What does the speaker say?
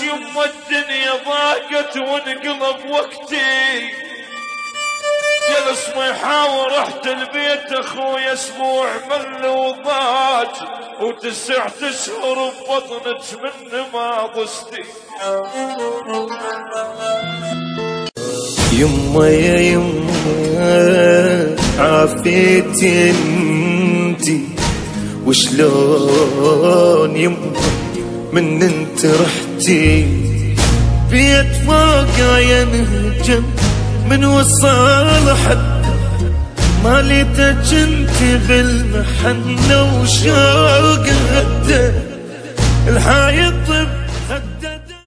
يما الدنيا ضاقت وانقلب وقتي، جلس ما يحاور رحت البيت اخويا اسبوع مل وضاج، و9 اشهر ببطنك من ما ضستي. يما يا يما عافيتي انتي، وشلون يما من انت رحتي، بيت فوق ينهجم من وصال حد، ما ليتك انتي بالمحنة وشوق غده الحايط